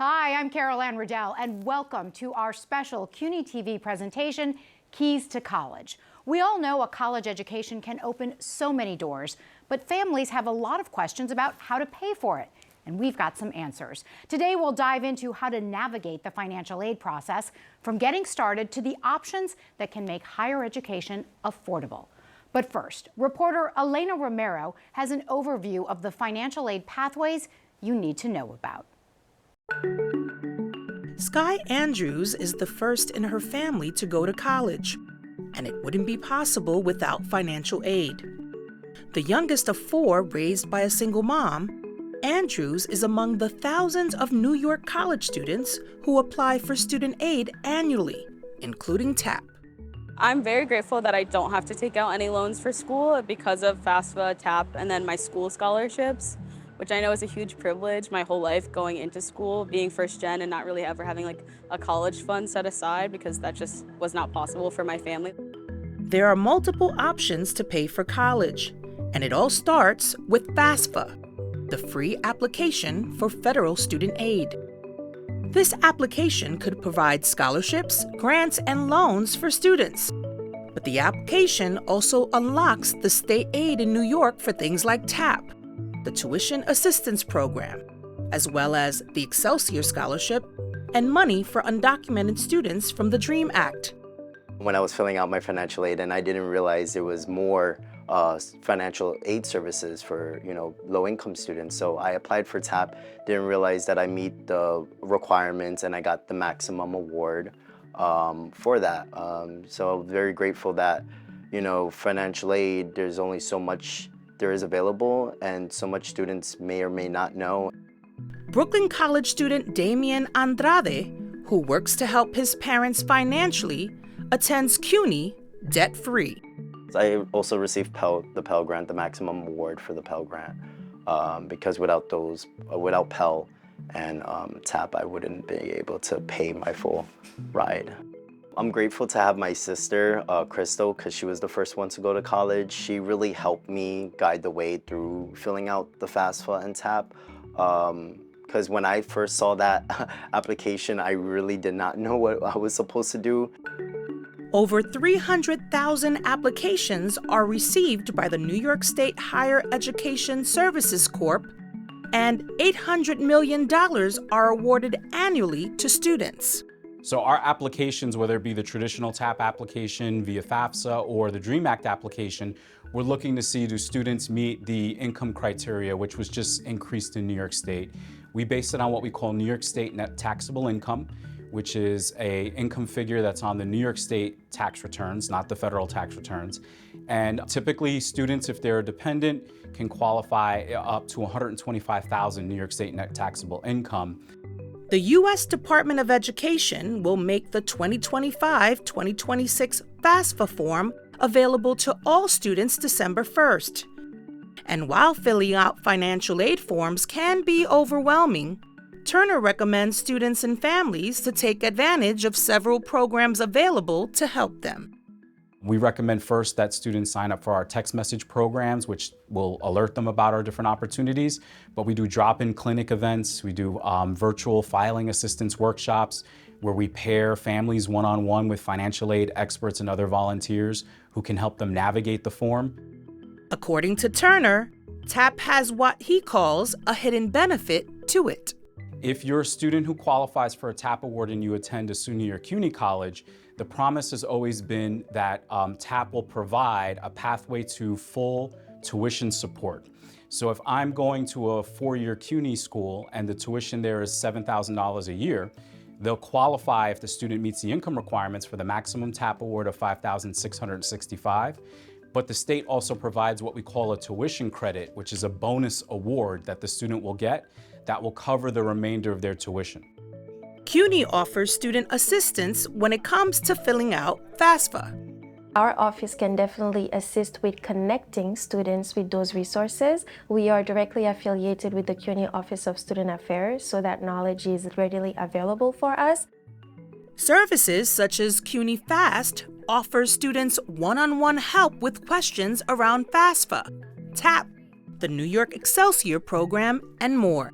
Hi, I'm Anne Riddell, and welcome to our special CUNY TV presentation, Keys to College. We all know a college education can open so many doors, but families have a lot of questions about how to pay for it, and we've got some answers. Today, we'll dive into how to navigate the financial aid process, from getting started to the options that can make higher education affordable. But first, reporter Elena Romero has an overview of the financial aid pathways you need to know about. Sky Andrews is the first in her family to go to college, and it wouldn't be possible without financial aid. The youngest of four raised by a single mom, Andrews is among the thousands of New York college students who apply for student aid annually, including TAP. I'm very grateful that I don't have to take out any loans for school because of FAFSA, TAP, and then my school scholarships, which I know is a huge privilege my whole life going into school, being first gen and not really ever having like a college fund set aside because that just was not possible for my family. There are multiple options to pay for college, and it all starts with FAFSA, the free application for federal student aid. This application could provide scholarships, grants, and loans for students. But the application also unlocks the state aid in New York for things like TAP, the Tuition Assistance Program, as well as the Excelsior Scholarship and money for undocumented students from the DREAM Act. When I was filling out my financial aid, and I didn't realize there was more financial aid services for low-income students. So I applied for TAP, didn't realize that I meet the requirements, and I got the maximum award for that. So very grateful that financial aid, there's only so much there is available, and so much students may or may not know. Brooklyn College student Damien Andrada, who works to help his parents financially, attends CUNY debt-free. I also received the Pell Grant, the maximum award for the Pell Grant, because without Pell and TAP, I wouldn't be able to pay my full ride. I'm grateful to have my sister, Crystal, because she was the first one to go to college. She really helped me guide the way through filling out the FAFSA and TAP. Because when I first saw that application, I really did not know what I was supposed to do. Over 300,000 applications are received by the New York State Higher Education Services Corp., and $800 million are awarded annually to students. So our applications, whether it be the traditional TAP application via FAFSA or the DREAM Act application, we're looking to see do students meet the income criteria, which was just increased in New York State. We base it on what we call New York State net taxable income, which is a income figure that's on the New York State tax returns, not the federal tax returns. And typically students, if they're a dependent, can qualify up to $125,000 New York State net taxable income. The U.S. Department of Education will make the 2025-2026 FAFSA form available to all students December 1st. And while filling out financial aid forms can be overwhelming, Turner recommends students and families to take advantage of several programs available to help them. We recommend first that students sign up for our text message programs, which will alert them about our different opportunities. But we do drop-in clinic events. We do virtual filing assistance workshops where we pair families one-on-one with financial aid experts and other volunteers who can help them navigate the form. According to Turner, TAP has what he calls a hidden benefit to it. If you're a student who qualifies for a TAP award and you attend a SUNY or CUNY college, the promise has always been that TAP will provide a pathway to full tuition support. So if I'm going to a four-year CUNY school and the tuition there is $7,000 a year, they'll qualify if the student meets the income requirements for the maximum TAP award of $5,665. But the state also provides what we call a tuition credit, which is a bonus award that the student will get that will cover the remainder of their tuition. CUNY offers student assistance when it comes to filling out FAFSA. Our office can definitely assist with connecting students with those resources. We are directly affiliated with the CUNY Office of Student Affairs, so that knowledge is readily available for us. Services such as CUNY Fast offers students one-on-one help with questions around FAFSA, TAP, the New York Excelsior program, and more.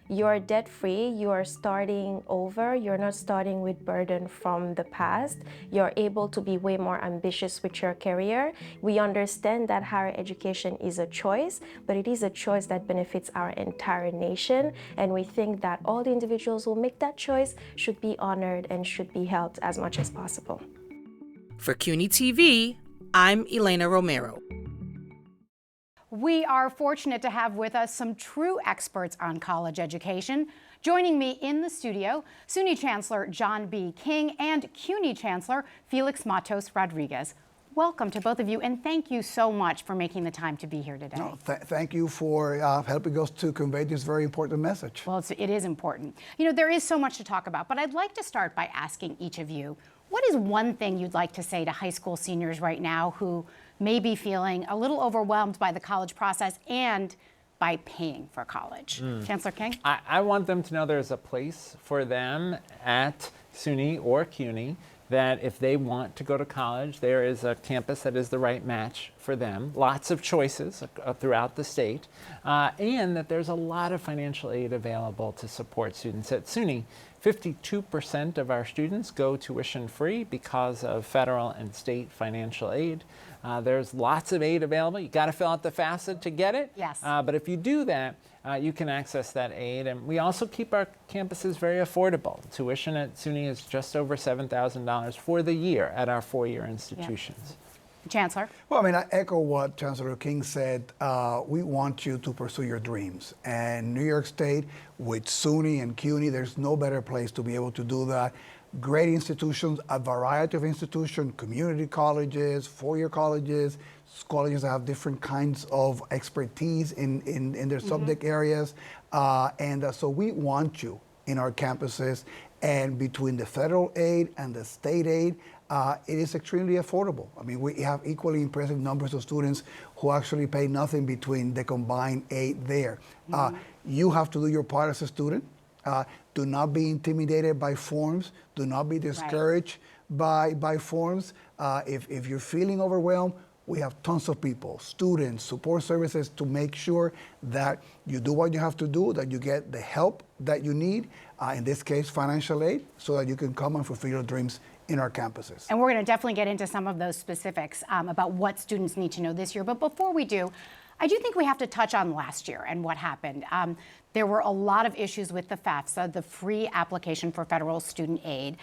you're debt-free, you're starting over, you're not starting with burden from the past, you're able to be way more ambitious with your career. We understand that higher education is a choice, but it is a choice that benefits our entire nation, and we think that all the individuals who make that choice should be honored and should be helped as much as possible. For CUNY TV, I'm Elena Romero. We are fortunate to have with us some true experts on college education. Joining me in the studio, SUNY Chancellor John B. King and CUNY Chancellor Félix Matos Rodríguez. Welcome to both of you, and thank you so much for making the time to be here today. No, thank you for helping us to convey this very important message. Well, it is important. You know, there is so much to talk about, but I'd like to start by asking each of you, what is one thing you'd like to say to high school seniors right now who may be feeling a little overwhelmed by the college process and by paying for college? Chancellor King? I want them to know there's a place for them at SUNY or CUNY, that if they want to go to college, there is a campus that is the right match for them. Lots of choices throughout the state, and that there's a lot of financial aid available to support students at SUNY. 52% of our students go tuition free because of federal and state financial aid. There's lots of aid available. You got to fill out the FAFSA to get it. Yes. But if you do that, you can access that aid. And we also keep our campuses very affordable. Tuition at SUNY is just over $7,000 for the year at our four-year institutions. Yeah. Chancellor? Well, I mean, I echo what Chancellor King said. We want you to pursue your dreams. And New York State, with SUNY and CUNY, there's no better place to be able to do that. Great institutions, a variety of institutions, community colleges, four-year colleges, colleges that have different kinds of expertise in their subject areas. So we want you in our campuses. And between the federal aid and the state aid, it is extremely affordable. I mean, we have equally impressive numbers of students who actually pay nothing between the combined aid there. You have to do your part as a student. Do not be intimidated by forms. Do not be discouraged by forms. If you're feeling overwhelmed, we have tons of people, students, support services to make sure that you do what you have to do, that you get the help that you need, in this case, financial aid, so that you can come and fulfill your dreams in our campuses. And we're going to definitely get into some of those specifics about what students need to know this year. But before we do, I do think we have to touch on last year and what happened. There were a lot of issues with the FAFSA, the free application for federal student aid.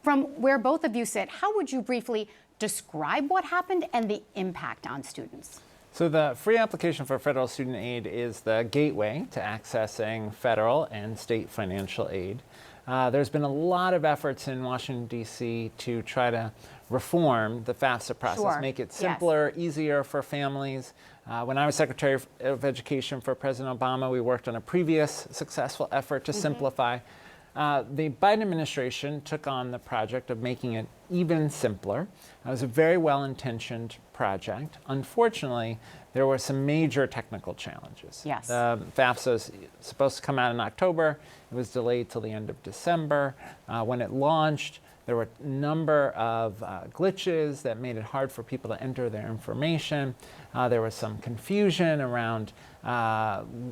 From where both of you sit, how would you briefly describe what happened and the impact on students? So the free application for federal student aid is the gateway to accessing federal and state financial aid. There's been a lot of efforts in Washington, D.C. to try to reform the FAFSA process, make it simpler, easier for families. When I was Secretary of Education for President Obama, we worked on a previous successful effort to simplify. The Biden administration took on the project of making it even simpler. It was a very well-intentioned project. Unfortunately, there were some major technical challenges. Yes. FAFSA is supposed to come out in October. It was delayed till the end of December. When it launched, there were a number of glitches that made it hard for people to enter their information. There was some confusion around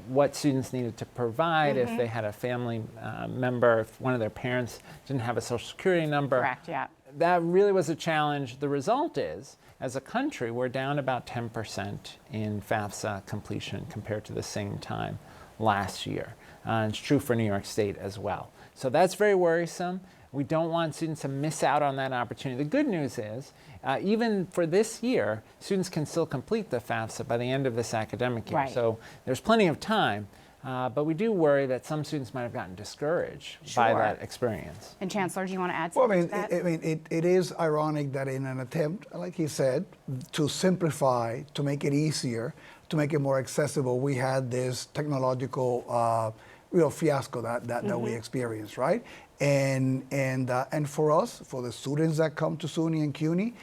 what students needed to provide if they had a family member, if one of their parents didn't have a Social Security number. Correct, yeah. That really was a challenge. The result is, as a country, we're down about 10% in FAFSA completion compared to the same time last year. And it's true for New York State as well. So that's very worrisome. We don't want students to miss out on that opportunity. The good news is, even for this year, students can still complete the FAFSA by the end of this academic year. Right. So there's plenty of time, but we do worry that some students might have gotten discouraged by that experience. And Chancellor, do you want to add Well, something to that? it is ironic that in an attempt, like he said, to simplify, to make it easier, to make it more accessible, we had this technological real fiasco that we experienced, right? And for us, for the students that come to SUNY and CUNY,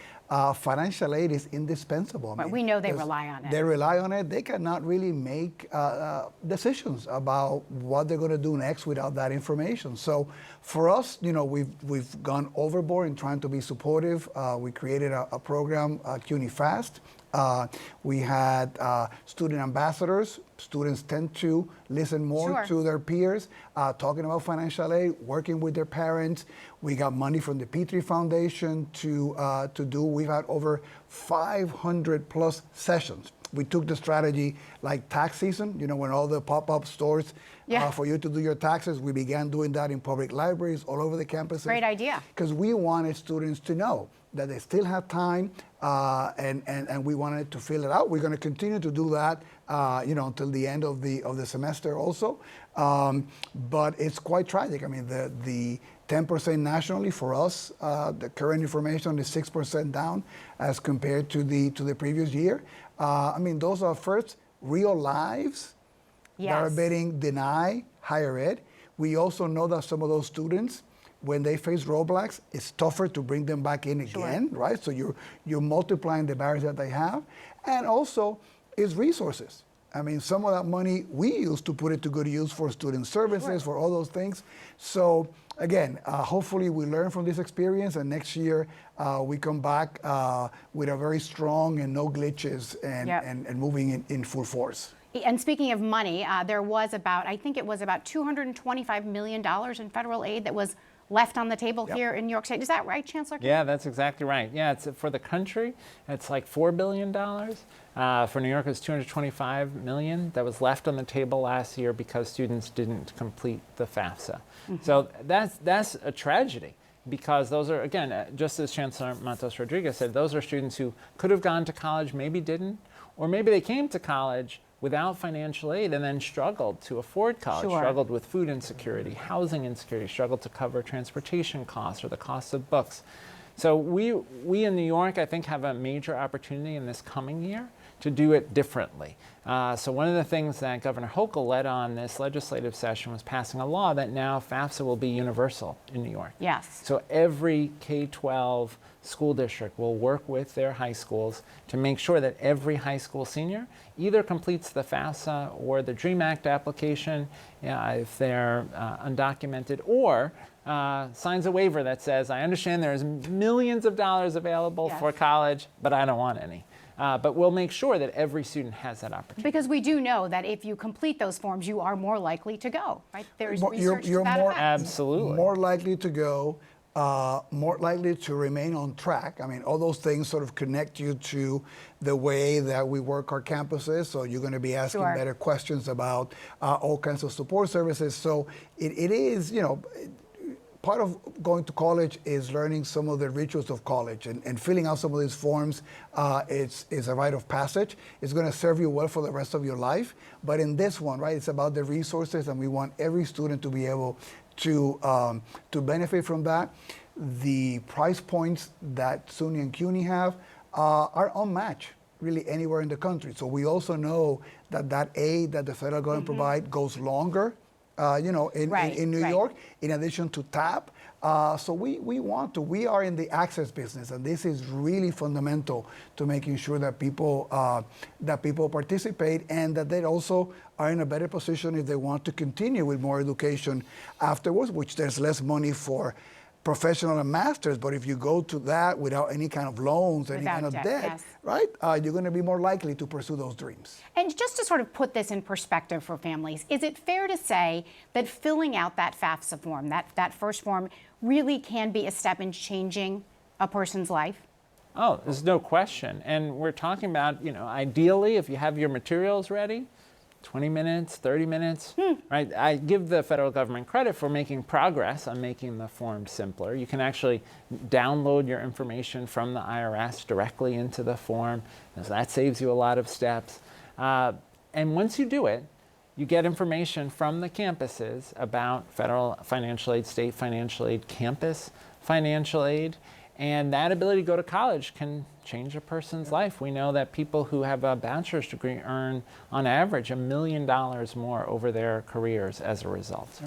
financial aid is indispensable. But we know they rely on it. They rely on it. They cannot really make decisions about what they're going to do next without that information. So for us, you know, we've gone overboard in trying to be supportive. We created a program, CUNY Fast. We had student ambassadors Students tend to listen more Sure. to their peers, talking about financial aid, working with their parents. We got money from the Petrie Foundation to do. We've had over 500 plus sessions. We took the strategy like tax season, you know, when all the pop-up stores for you to do your taxes. We began doing that in public libraries all over the campuses. Great idea. Because we wanted students to know that they still have time, and we wanted to fill it out. We're going to continue to do that, you know, until the end of the semester also. But it's quite tragic. I mean, the 10% nationally for us, the current information is 6% down as compared to the previous year. I mean, those are first real lives that are being denied higher ed. We also know that some of those students, when they face roadblocks, it's tougher to bring them back in again, right? So you're multiplying the barriers that they have. And also, it's resources. I mean, some of that money we use to put it to good use for student services, for all those things. So again, hopefully we learn from this experience, and next year we come back with a very strong and no glitches and moving in full force. And speaking of money, there was about, I think it was about $225 million in federal aid that was left on the table here in New York State. Is that right, Chancellor? Yeah, that's exactly right. Yeah, it's for the country, it's like $4 billion. For New York, it's $225 million that was left on the table last year because students didn't complete the FAFSA. So that's a tragedy, because those are, again, just as Chancellor Matos Rodríguez said, those are students who could have gone to college, maybe didn't, or maybe they came to college without financial aid and then struggled to afford college, struggled with food insecurity, housing insecurity, struggled to cover transportation costs or the cost of books. So we in New York, I think, have a major opportunity in this coming year to do it differently. So one of the things that Governor Hochul led on this legislative session was passing a law that now FAFSA will be universal in New York. Yes. So every K-12 school district will work with their high schools to make sure that every high school senior either completes the FAFSA or the DREAM Act application if they're undocumented, or signs a waiver that says, I understand there's millions of dollars available for college, but I don't want any. But we'll make sure that every student has that opportunity. Because we do know that if you complete those forms, you are more likely to go, right? There's research you're to that more, effect. Absolutely. More likely to go, more likely to remain on track. I mean, all those things sort of connect you to the way that we work our campuses. So you're going to be asking better questions about all kinds of support services. So it is, you know, part of going to college is learning some of the rituals of college, and filling out some of these forms is a rite of passage. It's going to serve you well for the rest of your life. But in this one, right, it's about the resources, and we want every student to be able to benefit from that. The price points that SUNY and CUNY have are unmatched really anywhere in the country. So we also know that aid that the federal government provides goes longer, you know, in New York, in addition to TAP. So we are in the access business, and this is really fundamental to making sure that people participate, and that they also are in a better position if they want to continue with more education afterwards, which there's less money for professional and masters, but if you go to that without any kind of loans, any kind of debt, right, you're going to be more likely to pursue those dreams. And just to sort of put this in perspective for families, is it fair to say that filling out that FAFSA form, that first form, really can be a step in changing a person's life? Oh, there's no question. And we're talking about, you know, ideally, if you have your materials ready, 20 minutes, 30 minutes, right? I give the federal government credit for making progress on making the form simpler. You can actually download your information from the IRS directly into the form, so that saves you a lot of steps. And once you do it, you get information from the campuses about federal financial aid, state financial aid, campus financial aid, and that ability to go to college can change a person's life. We know that people who have a bachelor's degree earn, on average, $1 million more over their careers as a result.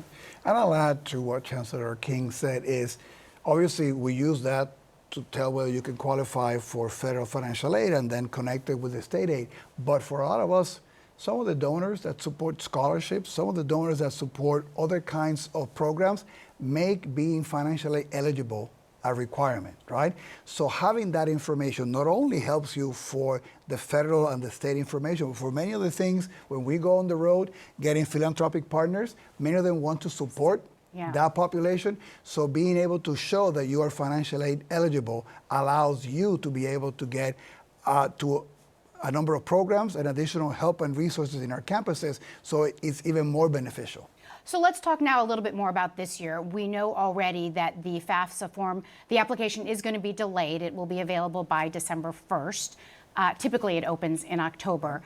And I'll add to what Chancellor King said is, obviously, we use that to tell whether you can qualify for federal financial aid and then connect it with the state aid. But for a lot of us, some of the donors that support scholarships, some of the donors that support other kinds of programs make being financially eligible a requirement, right? So having that information not only helps you for the federal and the state information, but for many of the things, when we go on the road, getting philanthropic partners, many of them want to support that population. So being able to show that you are financial aid eligible allows you to be able to get to a number of programs and additional help and resources in our campuses, so it's even more beneficial. So let's talk now a little bit more about this year. We know already that the FAFSA form, the application is going to be delayed. It will be available by December 1st. Typically it opens in October.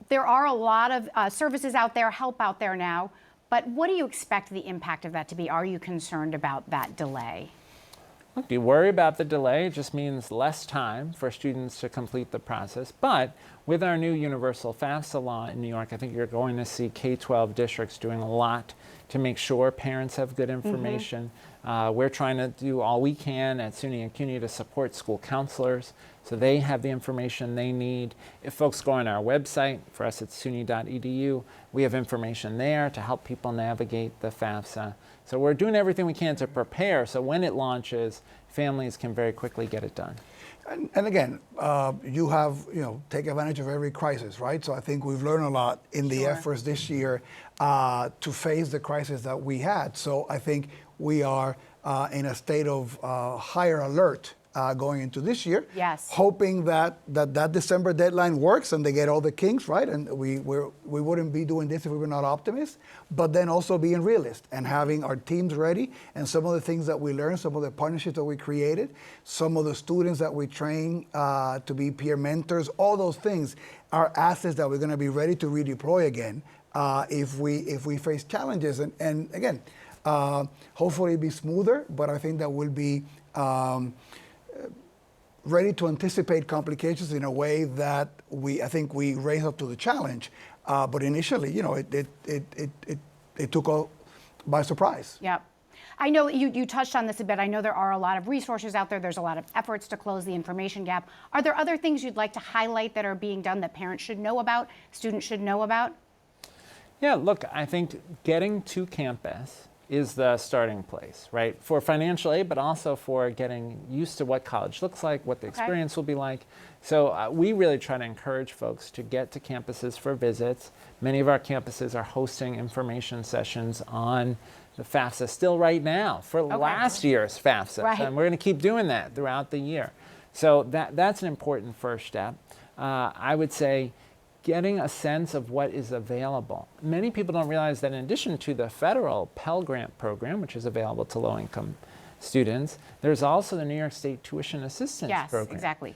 There are a lot of services out there, help out there now, but what do you expect the impact of that to be? Are you concerned about that delay? Look, you worry about the delay. It just means less time for students to complete the process. But with our new universal FAFSA law in New York, I think you're going to see K-12 districts doing a lot to make sure parents have good information. We're trying to do all we can at SUNY and CUNY to support school counselors so they have the information they need. If folks go on our website, for us it's suny.edu, we have information there to help people navigate the FAFSA. So we're doing everything we can to prepare so when it launches, families can very quickly get it done. And again, you have, take advantage of every crisis, right? So I think we've learned a lot in the efforts this year to face the crisis that we had. So I think we are in a state of higher alert going into this year. Yes. Hoping that December deadline works and they get all the kinks, right? And we wouldn't be doing this if we were not optimists, but then also being realist and having our teams ready and some of the things that we learned, some of the partnerships that we created, some of the students that we train to be peer mentors, all those things are assets that we're going to be ready to redeploy again if we face challenges. And again, hopefully it'll be smoother, but I think that we'll be ready to anticipate complications in a way that I think we raise up to the challenge. But initially, it took all by surprise. Yep. I know you touched on this a bit. I know there are a lot of resources out there. There's a lot of efforts to close the information gap. Are there other things you'd like to highlight that are being done that parents should know about, students should know about? Yeah, look, I think getting to campus is the starting place, right? For financial aid, but also for getting used to what college looks like, what the experience will be like. So we really try to encourage folks to get to campuses for visits. Many of our campuses are hosting information sessions on the FAFSA still right now for last year's FAFSA. Right. And we're going to keep doing that throughout the year. So that's an important first step. I would say getting a sense of what is available. Many people don't realize that in addition to the federal Pell Grant program, which is available to low-income students, there's also the New York State Tuition Assistance Program. Yes, exactly.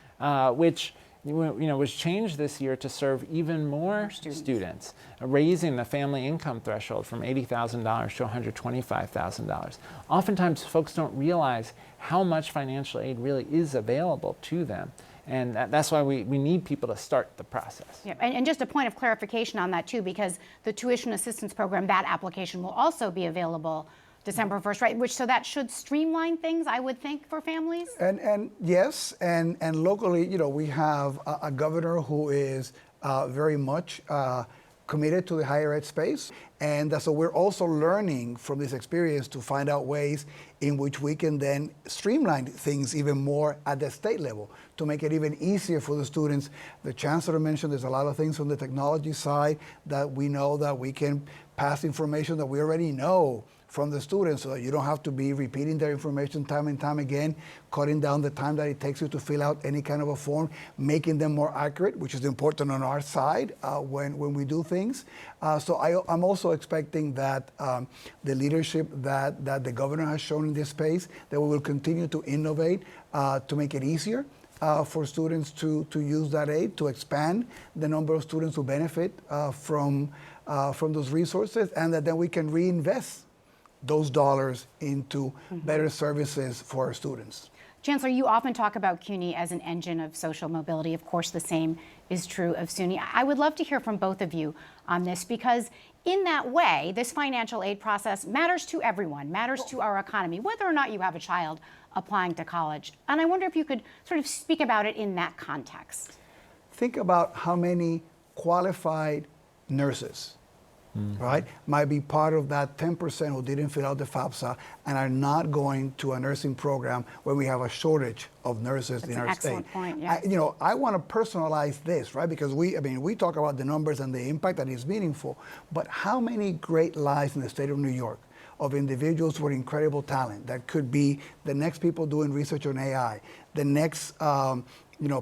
Which was changed this year to serve even more students, raising the family income threshold from $80,000 to $125,000. Oftentimes, folks don't realize how much financial aid really is available to them. And that's why we need people to start the process. Yeah, and just a point of clarification on that too, because the tuition assistance program, that application will also be available December 1st, right? So that should streamline things, I would think, for families. And yes, and locally, we have a governor who is very much committed to the higher ed space. And so we're also learning from this experience to find out ways in which we can then streamline things even more at the state level to make it even easier for the students. The chancellor mentioned there's a lot of things on the technology side that we know that we can pass information that we already know from the students so that you don't have to be repeating their information time and time again, cutting down the time that it takes you to fill out any kind of a form, making them more accurate, which is important on our side when we do things. So I'm also expecting that the leadership that the governor has shown in this space, that we will continue to innovate to make it easier for students to use that aid, to expand the number of students who benefit from those resources, and that then we can reinvest those dollars into better services for our students. Chancellor, you often talk about CUNY as an engine of social mobility. Of course, the same is true of SUNY. I would love to hear from both of you on this, because in that way, this financial aid process matters to everyone, matters to our economy, whether or not you have a child applying to college. And I wonder if you could sort of speak about it in that context. Think about how many qualified nurses right, might be part of that 10% who didn't fill out the FAFSA and are not going to a nursing program where we have a shortage of nurses in our state. That's an excellent point, yes. I want to personalize this, right, because we talk about the numbers and the impact that is meaningful, but how many great lives in the state of New York of individuals with incredible talent that could be the next people doing research on AI, the next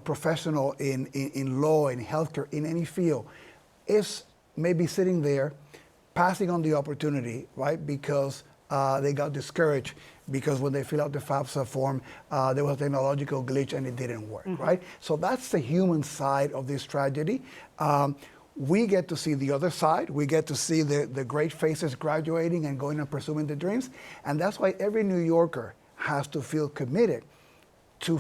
professional in law, in healthcare, in any field, is maybe sitting there, passing on the opportunity, right? Because they got discouraged because when they fill out the FAFSA form, there was a technological glitch and it didn't work, right? So that's the human side of this tragedy. We get to see the other side. We get to see the great faces graduating and going and pursuing their dreams. And that's why every New Yorker has to feel committed to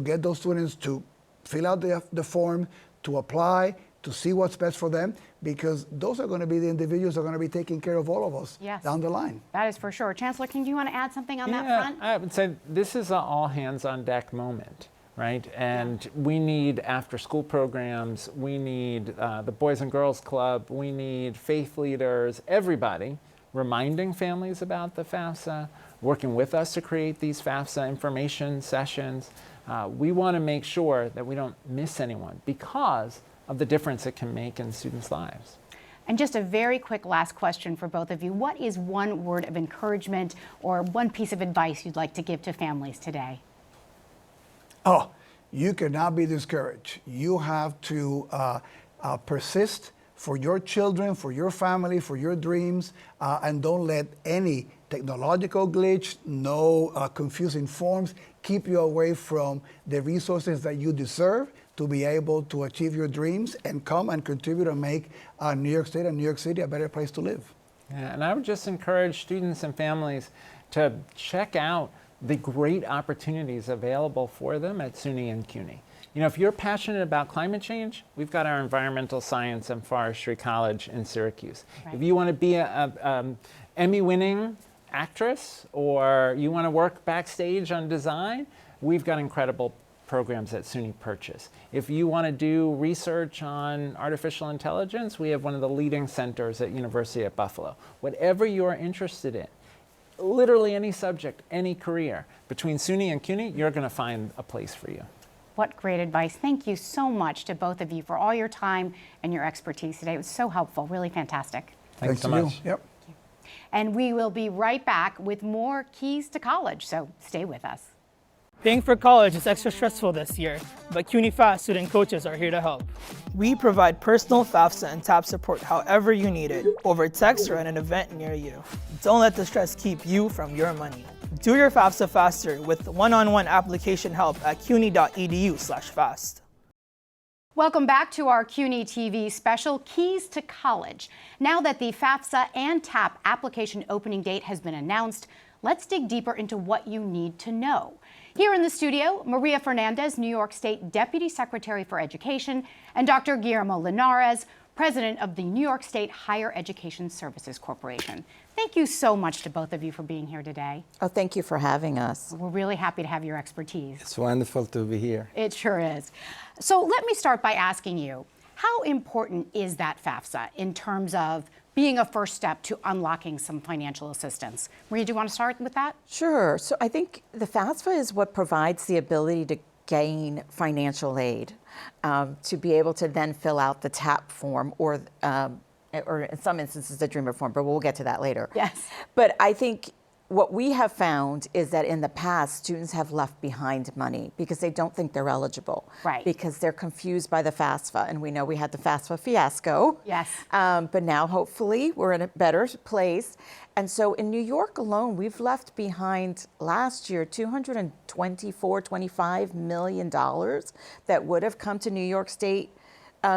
get those students to fill out the form, to apply, to see what's best for them, because those are going to be the individuals that are going to be taking care of all of us down the line. That is for sure. Chancellor, do you want to add something on that front? I would say this is an all hands on deck moment, right? And we need after school programs, we need the Boys and Girls Club, we need faith leaders, everybody reminding families about the FAFSA, working with us to create these FAFSA information sessions. We want to make sure that we don't miss anyone because of the difference it can make in students' lives. And just a very quick last question for both of you. What is one word of encouragement or one piece of advice you'd like to give to families today? Oh, you cannot be discouraged. You have to persist for your children, for your family, for your dreams, and don't let any technological glitch, no confusing forms keep you away from the resources that you deserve to be able to achieve your dreams and come and contribute and make New York State and New York City a better place to live. Yeah, and I would just encourage students and families to check out the great opportunities available for them at SUNY and CUNY. You know, if you're passionate about climate change, we've got our Environmental Science and Forestry College in Syracuse. Right. If you want to be a Emmy-winning actress or you want to work backstage on design, we've got incredible programs at SUNY Purchase. If you want to do research on artificial intelligence, we have one of the leading centers at University at Buffalo. Whatever you're interested in, literally any subject, any career, between SUNY and CUNY, you're going to find a place for you. What great advice. Thank you so much to both of you for all your time and your expertise today. It was so helpful, really fantastic. Thanks so much. Yep. And we will be right back with more Keys to College, so stay with us. Paying for college is extra stressful this year, but CUNY FAFSA student coaches are here to help. We provide personal FAFSA and TAP support however you need it, over text or at an event near you. Don't let the stress keep you from your money. Do your FAFSA faster with one-on-one application help at cuny.edu/fast. Welcome back to our CUNY TV special, Keys to College. Now that the FAFSA and TAP application opening date has been announced, let's dig deeper into what you need to know. Here in the studio, Maria Fernandez, New York State Deputy Secretary for Education, and Dr. Guillermo Linares, President of the New York State Higher Education Services Corporation. Thank you so much to both of you for being here today. Oh, thank you for having us. We're really happy to have your expertise. It's wonderful to be here. It sure is. So let me start by asking you, how important is that FAFSA in terms of being a first step to unlocking some financial assistance? Maria, do you want to start with that? Sure. So I think the FAFSA is what provides the ability to gain financial aid, to be able to then fill out the TAP form or in some instances the Dreamer form, but we'll get to that later. Yes. But I think what we have found is that in the past, students have left behind money because they don't think they're eligible. Right. Because they're confused by the FAFSA. And we know we had the FAFSA fiasco. Yes. But now, hopefully, we're in a better place. And so in New York alone, we've left behind last year $225 million that would have come to New York State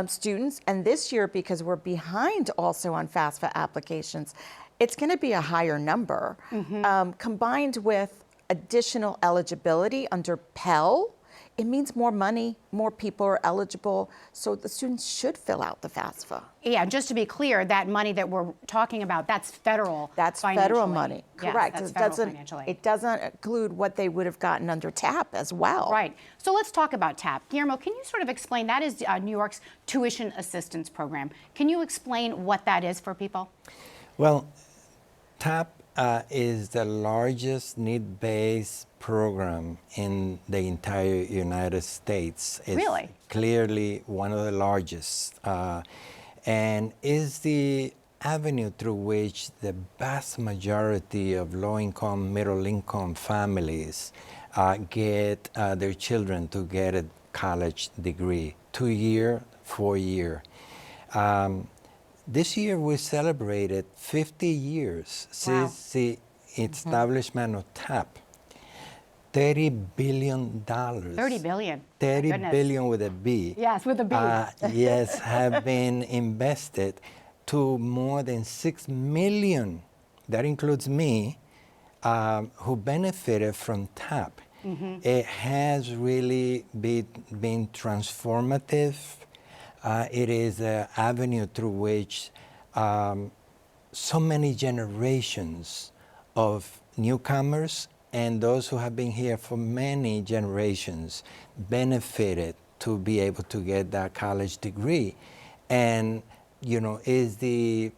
students. And this year, because we're behind also on FAFSA applications, it's going to be a higher number, combined with additional eligibility under Pell it means more money, more people are eligible, so the students should fill out the FAFSA. Yeah, just to be clear, that money that we're talking about, that's federal. That's financial federal aid. money, Yes, correct. that's federal financial aid. It doesn't include what they would have gotten under TAP as well. Right. So let's talk about TAP. Guillermo, can you sort of explain, that is New York's tuition assistance program. Can you explain what that is for people? Well, TAP is the largest need-based program in the entire United States. It's Really? Clearly one of the largest, and is the avenue through which the vast majority of low-income, middle-income families get their children to get a college degree, 2-year, 4-year. This year we celebrated 50 years since the establishment of TAP. $30 billion. 30 billion. 30 billion with a B. Yes, with a B. Yes, have been invested to more than 6 million, that includes me, who benefited from TAP. It has really been transformative. It is an avenue through which so many generations of newcomers and those who have been here for many generations benefited to be able to get that college degree. And, you know, is the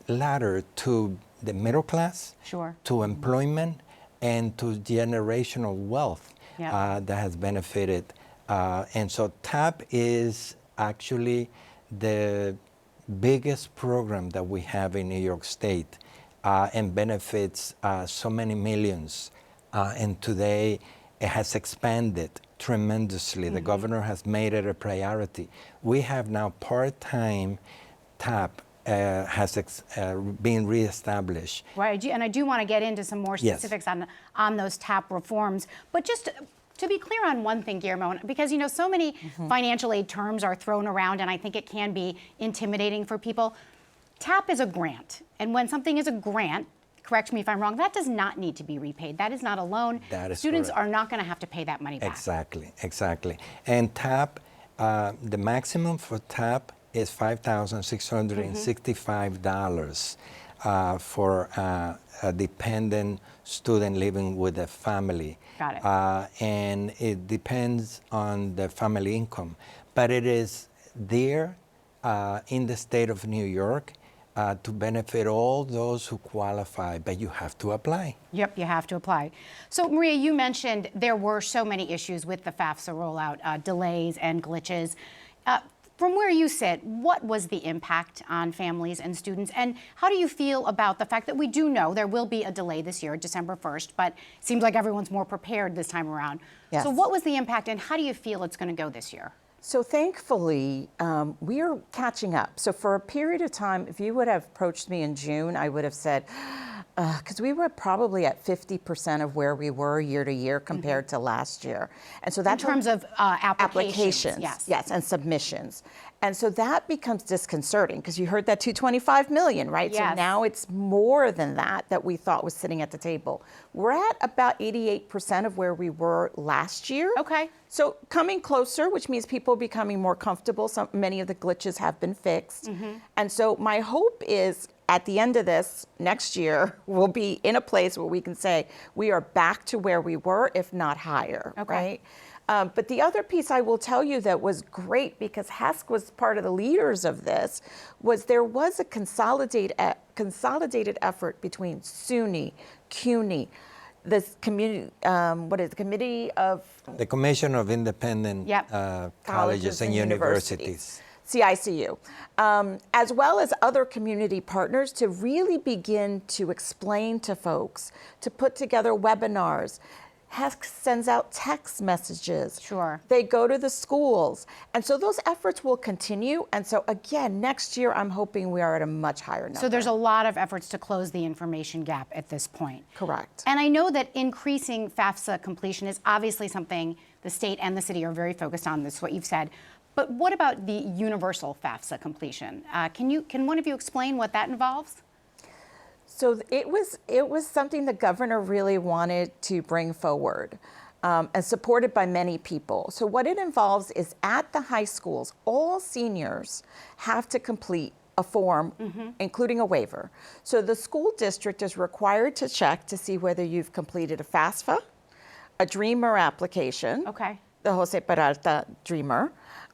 ladder to the middle class, to employment, and to generational wealth that has benefited. And so TAP is actually the biggest program that we have in New York State and benefits so many millions. And today it has expanded tremendously. The governor has made it a priority. We have now part-time TAP has been reestablished. Right, and I do want to get into some more specifics on those TAP reforms. But just to be clear on one thing, Guillermo, because you know so many financial aid terms are thrown around, and I think it can be intimidating for people. TAP is a grant, and when something is a grant, correct me if I'm wrong, that does not need to be repaid. That is not a loan. That is Students correct. are not going to have to pay that money back. Exactly, exactly. And TAP, the maximum for TAP is $5,665 for a dependent student living with a family. Got it. And it depends on the family income. But it is there in the state of New York to benefit all those who qualify, but you have to apply. Yep, you have to apply. So, Maria, you mentioned there were so many issues with the FAFSA rollout, delays and glitches. From where you sit, what was the impact on families and students? And how do you feel about the fact that we do know there will be a delay this year, December 1st, but it seems like everyone's more prepared this time around. Yes. So what was the impact, and how do you feel it's going to go this year? So thankfully, we are catching up. So for a period of time, if you would have approached me in June, I would have said, because we were probably at 50% of where we were year to year compared to last year. And so that in terms of applications, yes, and submissions. And so that becomes disconcerting because you heard that 225 million, right? Yes. So now it's more than that we thought was sitting at the table. We're at about 88% of where we were last year. Okay. So coming closer, which means people are becoming more comfortable. Many of the glitches have been fixed. And so my hope is at the end of this, next year, we'll be in a place where we can say we are back to where we were, if not higher, right? But the other piece I will tell you that was great, because HESC was part of the leaders of this, was there was a consolidated effort between SUNY, CUNY, this community, the Commission of Independent Colleges and Universities. CICU, as well as other community partners, to really begin to explain to folks, to put together webinars. HESC sends out text messages. Sure. They go to the schools. And so those efforts will continue. And so again, next year, I'm hoping we are at a much higher number. So there's a lot of efforts to close the information gap at this point. Correct. And I know that increasing FAFSA completion is obviously something the state and the city are very focused on. This is what you've said. But what about the universal FAFSA completion? Can one of you explain what that involves? So it was something the governor really wanted to bring forward. and supported by many people. So what it involves is at the high schools, all seniors have to complete a form, including a waiver. So the school district is required to check to see whether you've completed a FAFSA, a DREAMer application, the Jose Peralta DREAMer,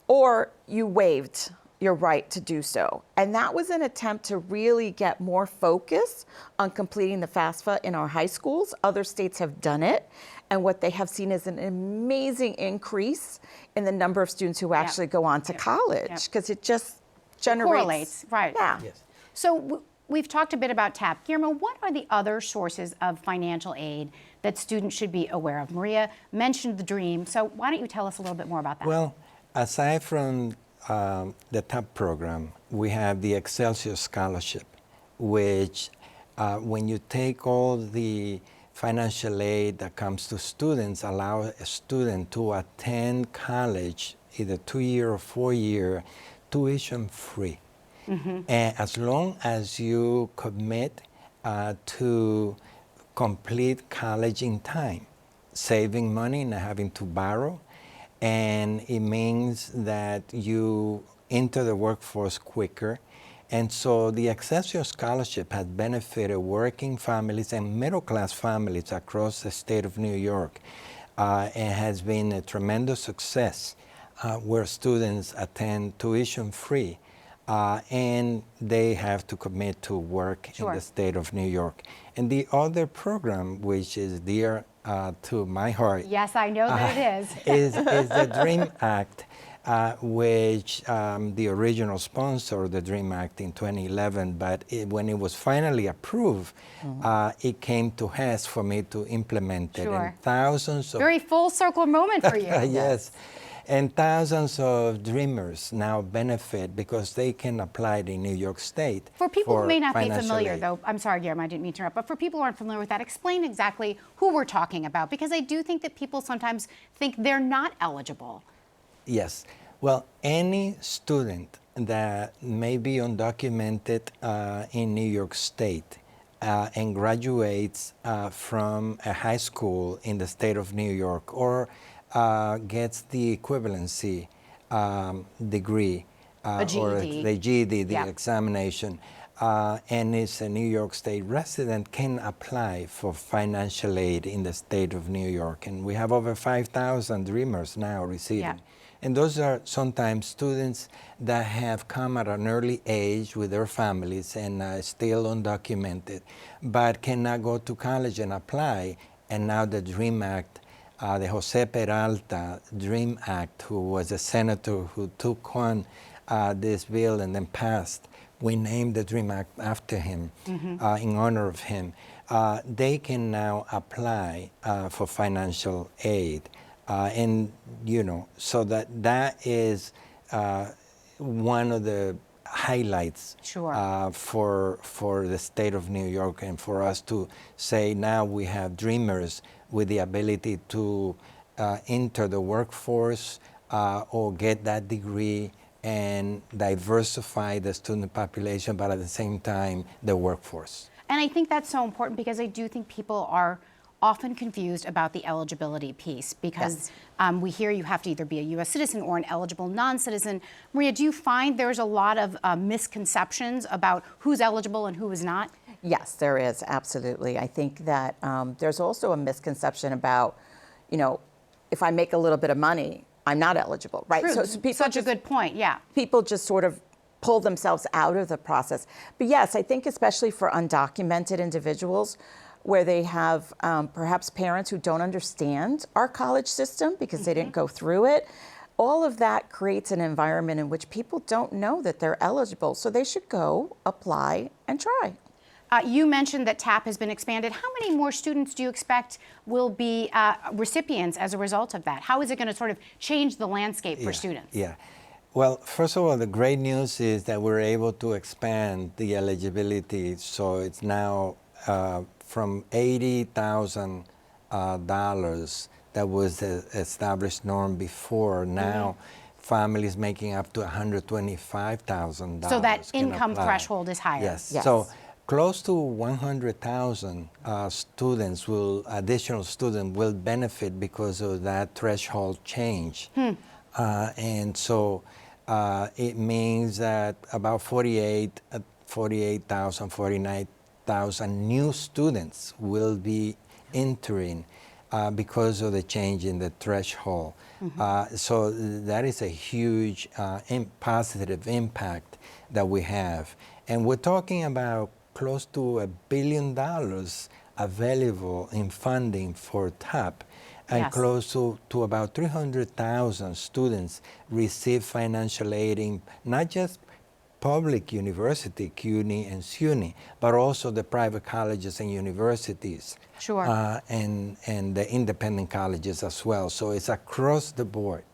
or you waived your right to do so. And that was an attempt to really get more focus on completing the FAFSA in our high schools. Other states have done it. And what they have seen is an amazing increase in the number of students who actually go on to college, because it just generates. Correlates, right. Yeah. Yes. So we've talked a bit about TAP. Guillermo, what are the other sources of financial aid that students should be aware of? Maria mentioned the DREAM, so why don't you tell us a little bit more about that? Well, aside from the TAP program, we have the Excelsior Scholarship, which when you take all the financial aid that comes to students, allow a student to attend college, either 2-year or 4-year, tuition free. And as long as you commit to complete college in time, saving money, not having to borrow, and it means that you enter the workforce quicker. And so the Excelsior Scholarship has benefited working families and middle-class families across the state of New York. It has been a tremendous success where students attend tuition-free, and they have to commit to work in the state of New York. And the other program, which is dear to my heart. Yes, I know that it is. is the DREAM Act, which the original sponsor of the DREAM Act in 2011, but when it was finally approved, it came to pass for me to implement it. And thousands of... Very full circle moment for you. Yes. And thousands of dreamers now benefit because they can apply it in New York State. For people who may not be familiar, aid. though, I'm sorry, Guillermo, I didn't mean to interrupt, but for people who aren't familiar with that, explain exactly who we're talking about, because I do think that people sometimes think they're not eligible. Yes. Well, any student that may be undocumented in New York State and graduates from a high school in the state of New York, or gets the equivalency degree, a GED. or the GED, the examination, and is a New York State resident, can apply for financial aid in the state of New York. And we have over 5,000 dreamers now receiving. And those are sometimes students that have come at an early age with their families and still undocumented, but cannot go to college and apply. And now the DREAM Act, the Jose Peralta DREAM Act, who was a senator who took on this bill and then passed, we named the DREAM Act after him, in honor of him. They can now apply for financial aid. And, you know, so that is one of the highlights for the state of New York, and for us to say now we have dreamers with the ability to enter the workforce or get that degree and diversify the student population, but at the same time, the workforce. And I think that's so important, because I do think people are often confused about the eligibility piece, because we hear you have to either be a U.S. citizen or an eligible non-citizen. Maria, do you find there's a lot of misconceptions about who's eligible and who is not? Yes, there is, absolutely. I think that there's also a misconception about, you know, if I make a little bit of money, I'm not eligible, right? True. So people Such a good point, yeah. People just sort of pull themselves out of the process. But yes, I think especially for undocumented individuals, where they have perhaps parents who don't understand our college system because they didn't go through it, all of that creates an environment in which people don't know that they're eligible. So they should go, apply, and try. You mentioned that TAP has been expanded. How many more students do you expect will be recipients as a result of that? How is it going to sort of change the landscape for students? Yeah. Well, first of all, the great news is that we're able to expand the eligibility, so it's now from $80,000 that was the established norm before. Now, families making up to $125,000. So that income threshold is higher. Yes. So close to 100,000 additional students will benefit because of that threshold change. And so it means that about 48,000, 49,000 new students will be entering because of the change in the threshold. So that is a huge positive impact that we have. And we're talking about close to $1 billion available in funding for TAP, and close to about 300,000 students receive financial aid in not just public university, CUNY and SUNY, but also the private colleges and universities. Sure. And the independent colleges as well. So it's across the board.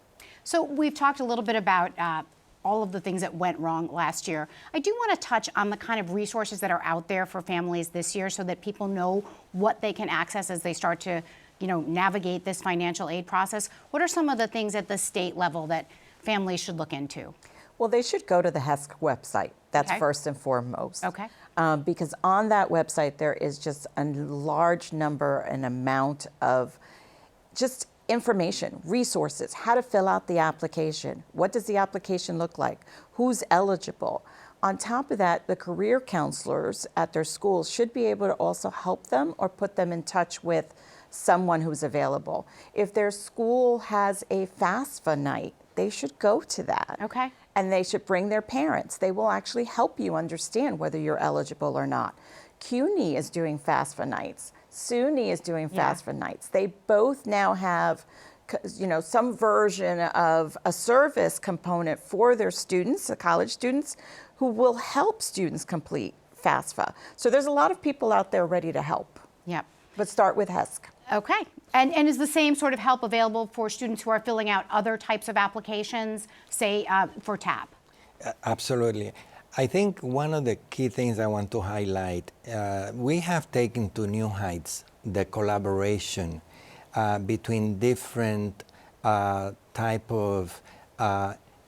So we've talked a little bit about all of the things that went wrong last year. I do want to touch on the kind of resources that are out there for families this year so that people know what they can access as they start to, navigate this financial aid process. What are some of the things at the state level that families should look into? Well, they should go to the HESC website. That's first and foremost. Okay. Because on that website, there is just a large number and amount of just information, resources, how to fill out the application. What does the application look like? Who's eligible? On top of that, the career counselors at their schools should be able to also help them or put them in touch with someone who's available. If their school has a FAFSA night, they should go to that. Okay. And they should bring their parents. They will actually help you understand whether you're eligible or not. CUNY is doing FAFSA nights. SUNY is doing FAFSA nights. They both now have, some version of a service component for their students, the college students, who will help students complete FAFSA. So there's a lot of people out there ready to help. Yep. But start with HESC. Okay. And is the same sort of help available for students who are filling out other types of applications, say for TAP? Absolutely. I think one of the key things I want to highlight, we have taken to new heights the collaboration between different type of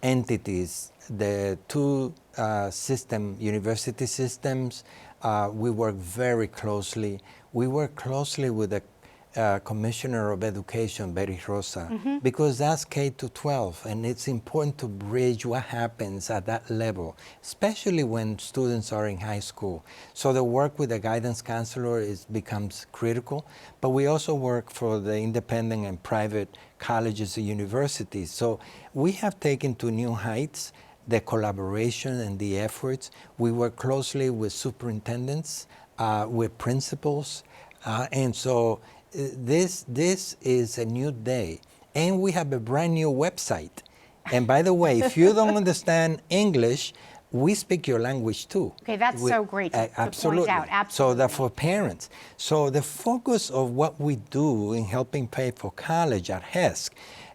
entities. The two university systems, we work very closely. We work closely with the Commissioner of Education, Betty Rosa, because that's K-12, and it's important to bridge what happens at that level, especially when students are in high school. So the work with the guidance counselor becomes critical, but we also work for the independent and private colleges and universities. So we have taken to new heights the collaboration and the efforts. We work closely with superintendents, with principals, and so this is a new day, and we have a brand new website. And by the way, if you don't understand English, we speak your language too. Okay, that's so great to absolutely. point out. Absolutely. So that for parents. So the focus of what we do in helping pay for college at HESC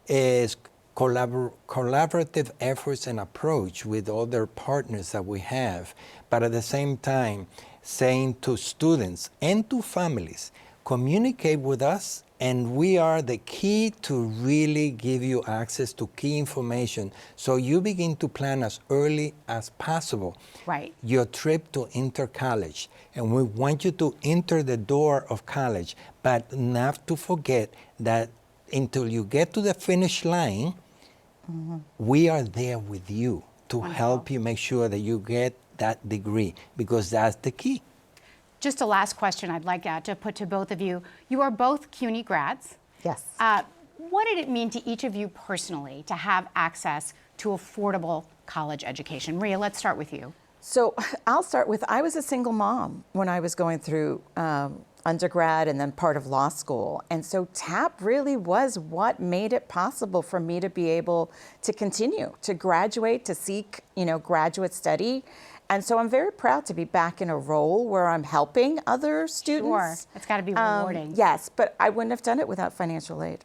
is collaborative efforts and approach with other partners that we have, but at the same time saying to students and to families, communicate with us, and we are the key to really give you access to key information so you begin to plan as early as possible your trip to inter-college. And we want you to enter the door of college, but not to forget that until you get to the finish line, we are there with you to help you make sure that you get that degree, because that's the key. Just a last question I'd like to put to both of you. You are both CUNY grads. Yes. What did it mean to each of you personally to have access to affordable college education? Maria, let's start with you. So I'll start with, I was a single mom when I was going through undergrad and then part of law school. And so TAP really was what made it possible for me to be able to continue to graduate, to seek, graduate study. And so I'm very proud to be back in a role where I'm helping other students. Sure, it's got to be rewarding. Yes, but I wouldn't have done it without financial aid.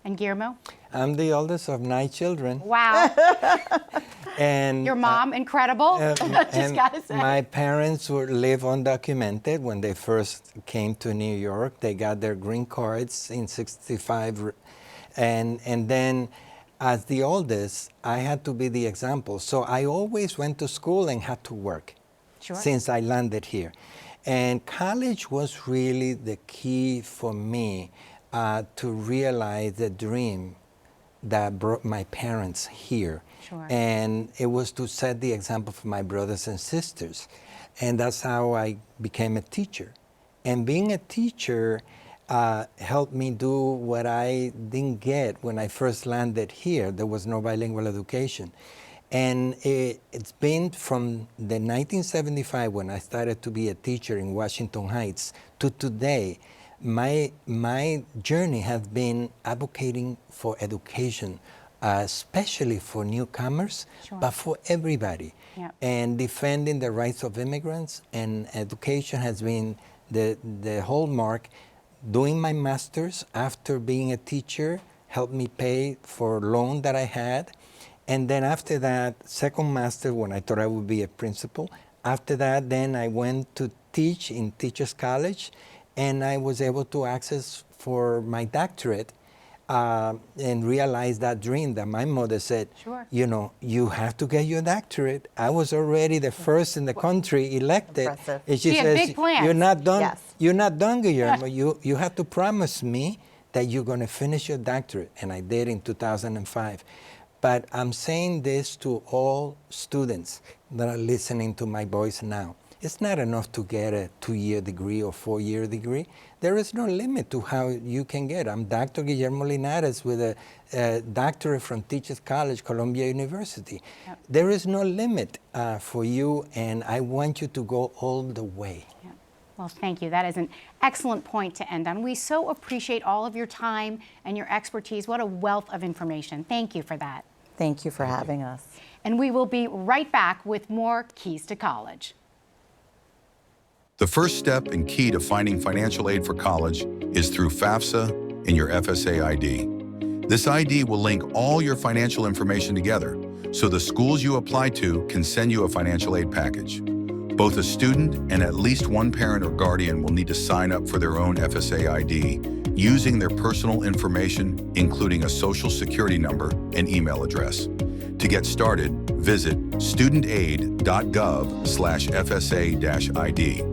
And Guillermo? I'm the oldest of 9 children. Wow. And your mom, incredible. Just gotta say. My parents live undocumented. When they first came to New York, they got their green cards in '65, and then as the oldest, I had to be the example. So I always went to school and had to work. since I landed here. And college was really the key for me to realize the dream that brought my parents here. And it was to set the example for my brothers and sisters. And that's how I became a teacher. And being a teacher helped me do what I didn't get when I first landed here. There was no bilingual education. And it's been from the 1975 when I started to be a teacher in Washington Heights to today. My journey has been advocating for education, especially for newcomers, but for everybody, and defending the rights of immigrants. And education has been the hallmark. Doing my master's after being a teacher helped me pay for a loan that I had. And then after that, second master, when I thought I would be a principal, after that, then I went to teach in Teachers College, and I was able to access for my doctorate and realize that dream that my mother said, you know, you have to get your doctorate. I was already the first in the country elected. And she says, big plans. you're not done, you're not done, Guillermo. You have to promise me that you're going to finish your doctorate. And I did in 2005. But I'm saying this to all students that are listening to my voice now. It's not enough to get a 2-year degree or 4-year degree. There is no limit to how you can get. I'm Dr. Guillermo Linares with a doctorate from Teachers College, Columbia University. There is no limit for you, and I want you to go all the way. Well, thank you. That is an excellent point to end on. We so appreciate all of your time and your expertise. What a wealth of information. Thank you for that. Thank you for having us. And we will be right back with more Keys to College. The first step and key to finding financial aid for college is through FAFSA and your FSA ID. This ID will link all your financial information together, so the schools you apply to can send you a financial aid package. Both a student and at least one parent or guardian will need to sign up for their own FSA ID using their personal information, including a social security number and email address. To get started, visit studentaid.gov/FSA-ID.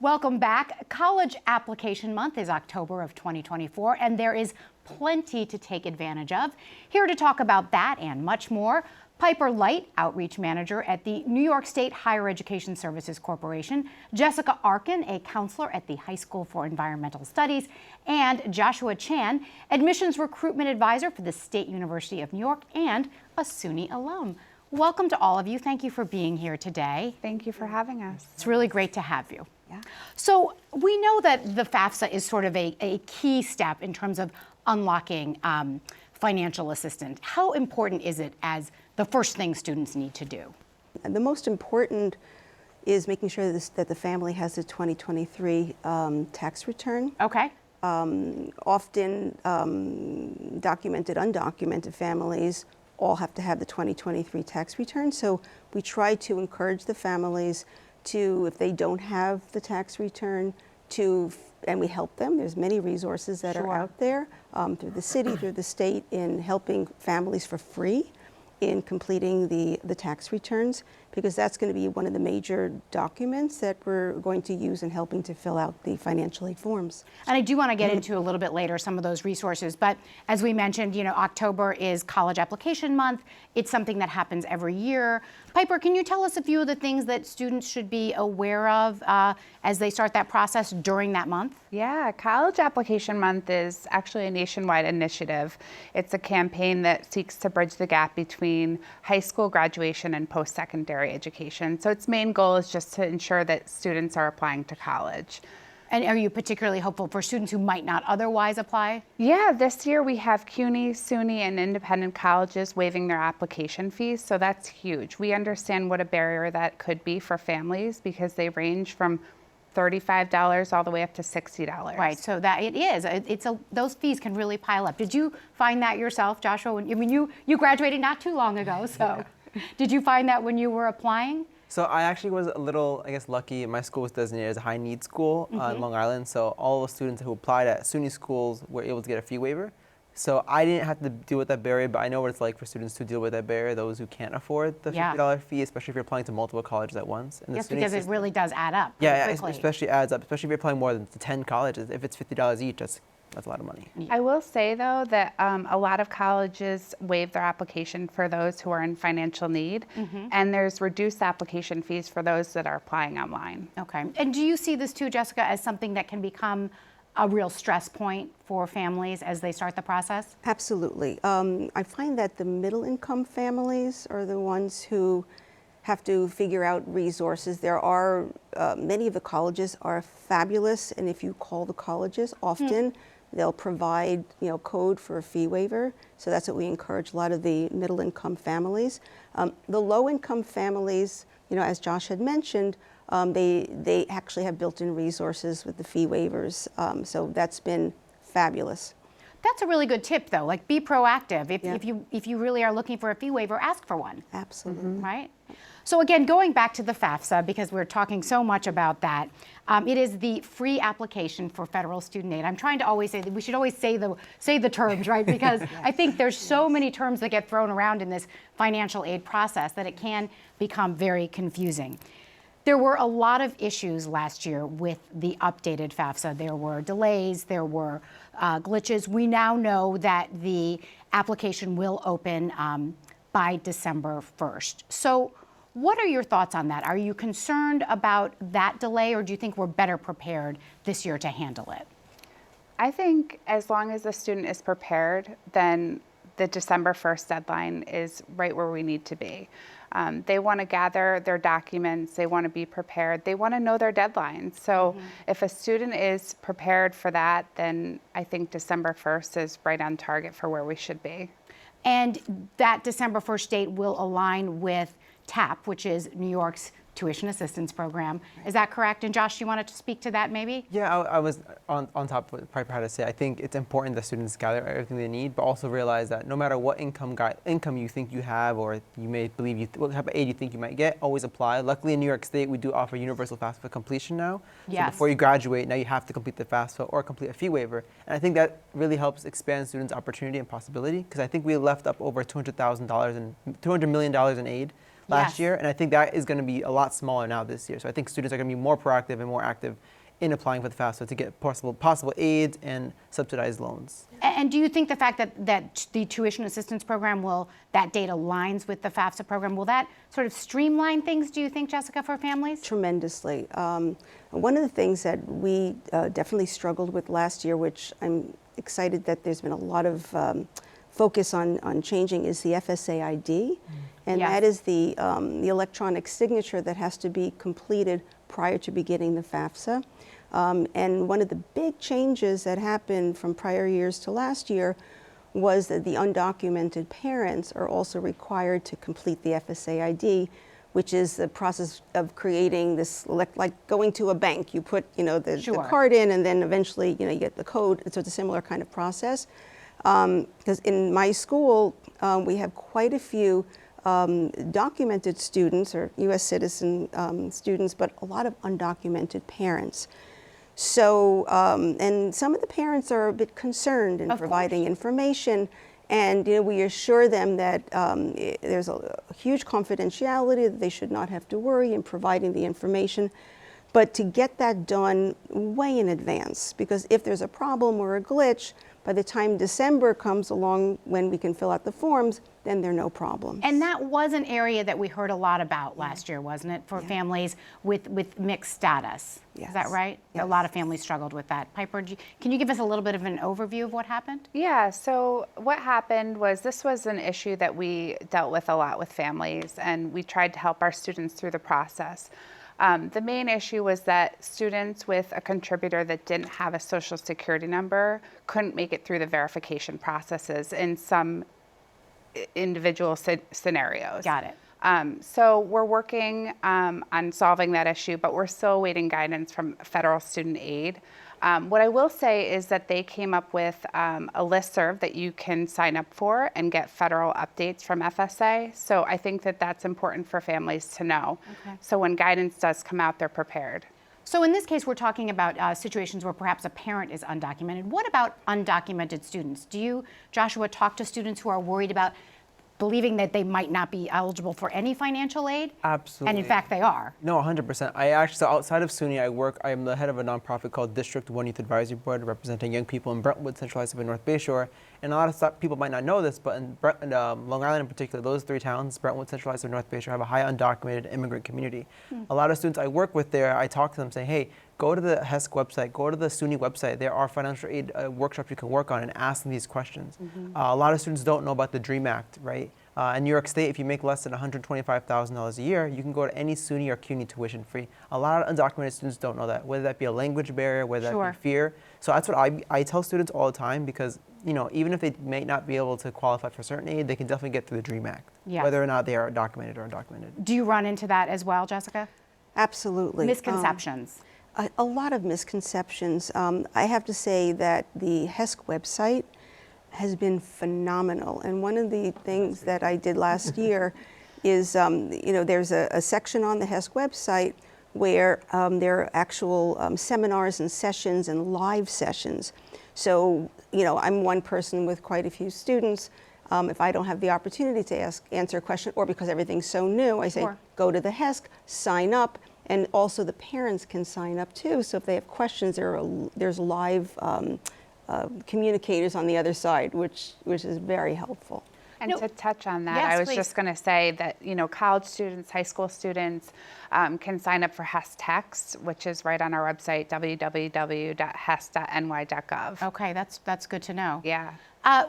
Welcome back. College Application Month is October of 2024, and there is plenty to take advantage of. Here to talk about that and much more, Piper Light, Outreach Manager at the New York State Higher Education Services Corporation, Jessica Arkin, a counselor at the High School for Environmental Studies, and Joshua Chan, Admissions Recruitment Advisor for the State University of New York and a SUNY alum. Welcome to all of you. Thank you for being here today. Thank you for having us. It's really great to have you. So we know that the FAFSA is sort of a key step in terms of unlocking financial assistance. How important is it as the first thing students need to do? The most important is making sure that the family has a 2023 tax return. Okay. Often documented, undocumented families all have to have the 2023 tax return. So we try to encourage the families to, if they don't have the tax return, and we help them. There's many resources that are out there through the city, through the state, in helping families for free in completing the tax returns, because that's going to be one of the major documents that we're going to use in helping to fill out the financial aid forms. And I do want to get into a little bit later some of those resources, but as we mentioned, you know, October is College Application Month. It's something that happens every year. Piper, can you tell us a few of the things that students should be aware of as they start that process during that month? Yeah, College Application Month is actually a nationwide initiative. It's a campaign that seeks to bridge the gap between high school graduation and post-secondary education. So its main goal is just to ensure that students are applying to college. And are you particularly hopeful for students who might not otherwise apply? Yeah, this year we have CUNY, SUNY, and independent colleges waiving their application fees, so that's huge. We understand what a barrier that could be for families because they range from $35 all the way up to $60. Right, so that it is. Those fees can really pile up. Did you find that yourself, Joshua? I mean, you graduated not too long ago, so did you find that when you were applying? So I actually was a little, I guess, lucky. My school was designated as a high need school in Long Island, so all the students who applied at SUNY schools were able to get a fee waiver. So I didn't have to deal with that barrier, but I know what it's like for students to deal with that barrier, those who can't afford the $50 fee, especially if you're applying to multiple colleges at once. And yes, because it really does add up quickly. Especially adds up, especially if you're applying more than 10 colleges. If it's $50 each, that's a lot of money. I will say, though, that a lot of colleges waive their application for those who are in financial need, and there's reduced application fees for those that are applying online. Okay. And do you see this, too, Jessica, as something that can become a real stress point for families as they start the process? Absolutely. I find that the middle-income families are the ones who have to figure out resources. There are, many of the colleges are fabulous, and if you call the colleges often, they'll provide, code for a fee waiver. So that's what we encourage a lot of the middle-income families. The low-income families, as Josh had mentioned, they actually have built-in resources with the fee waivers. So that's been fabulous. That's a really good tip, though. Like, be proactive. If you really are looking for a fee waiver, ask for one. Absolutely. Right? So again, going back to the FAFSA, because we're talking so much about that, it is the free application for federal student aid. I'm trying to always say that we should always say the terms, right? Because I think there's so many terms that get thrown around in this financial aid process that it can become very confusing. There were a lot of issues last year with the updated FAFSA. There were delays, there were glitches. We now know that the application will open by December 1st. So what are your thoughts on that? Are you concerned about that delay, or do you think we're better prepared this year to handle it? I think as long as the student is prepared, then the December 1st deadline is right where we need to be. They want to gather their documents, they want to be prepared, they want to know their deadlines. So if a student is prepared for that, then I think December 1st is right on target for where we should be. And that December 1st date will align with TAP, which is New York's tuition assistance program. Is that correct? And Josh, you wanted to speak to that maybe? Yeah, I was on top of what Piper had to say. I think it's important that students gather everything they need, but also realize that no matter what income you think you have, or you may believe what type of aid you think you might get, always apply. Luckily in New York State, we do offer universal FAFSA completion now. Yes. So before you graduate, now you have to complete the FAFSA or complete a fee waiver. And I think that really helps expand students' opportunity and possibility, because I think we left up over $200 million in aid last year, and I think that is going to be a lot smaller now this year. So I think students are going to be more proactive and more active in applying for the FAFSA to get possible aids and subsidized loans. And do you think the fact that the tuition assistance program that date aligns with the FAFSA program, will that sort of streamline things, do you think, Jessica, for families? Tremendously. One of the things that we definitely struggled with last year, which I'm excited that there's been a lot of focus on changing, is the FSA ID. And that is the electronic signature that has to be completed prior to beginning the FAFSA. And one of the big changes that happened from prior years to last year was that the undocumented parents are also required to complete the FSA ID, which is the process of creating this, like going to a bank. You put, the card in, and then eventually, you get the code. So it's a similar kind of process. Because in my school, we have quite a few documented students or U.S. citizen students, but a lot of undocumented parents. So, and some of the parents are a bit concerned in providing information, and we assure them that there's a huge confidentiality, that they should not have to worry in providing the information, but to get that done way in advance, because if there's a problem or a glitch, by the time December comes along when we can fill out the forms, then there are no problems. And that was an area that we heard a lot about last year, wasn't it, for families with mixed status? Yes. Is that right? Yes. A lot of families struggled with that. Piper, can you give us a little bit of an overview of what happened? Yeah, so what happened was this was an issue that we dealt with a lot with families, and we tried to help our students through the process. The main issue was that students with a contributor that didn't have a social security number couldn't make it through the verification processes in some individual scenarios. Got it. So we're working on solving that issue, but we're still awaiting guidance from federal student aid. What I will say is that they came up with a listserv that you can sign up for and get federal updates from FSA. So I think that that's important for families to know. Okay. So when guidance does come out, they're prepared. So in this case, we're talking about situations where perhaps a parent is undocumented. What about undocumented students? Do you, Joshua, talk to students who are worried about believing that they might not be eligible for any financial aid? Absolutely. And in fact, they are. No, 100%. I actually, so outside of SUNY, I am the head of a nonprofit called District 1 Youth Advisory Board, representing young people in Brentwood, Central High School, and North Bayshore. And a lot of people might not know this, but in Long Island in particular, those three towns, Brentwood, Central High School, and North Bayshore, have a high undocumented immigrant community. A lot of students I work with there, I talk to them, say, hey, go to the HESC website, go to the SUNY website. There are financial aid workshops you can work on and ask them these questions. A lot of students don't know about the DREAM Act, right? In New York State, if you make less than $125,000 a year, you can go to any SUNY or CUNY tuition free. A lot of undocumented students don't know that, whether that be a language barrier, whether that be fear. So that's what I tell students all the time, because even if they may not be able to qualify for certain aid, they can definitely get through the DREAM Act, whether or not they are documented or undocumented. Do you run into that as well, Jessica? Absolutely. Misconceptions. A lot of misconceptions. I have to say that the HESC website has been phenomenal. And one of the things that I did last year is, there's a section on the HESC website where there are actual seminars and sessions and live sessions. So, I'm one person with quite a few students. If I don't have the opportunity to answer a question, or because everything's so new, I say, go to the HESC, sign up, and also the parents can sign up too. So if they have questions, there's live communicators on the other side, which is very helpful. And to touch on that, I was just going to say that, college students, high school students can sign up for HESC Text, which is right on our website, www.hesc.ny.gov. Okay, that's good to know. Yeah.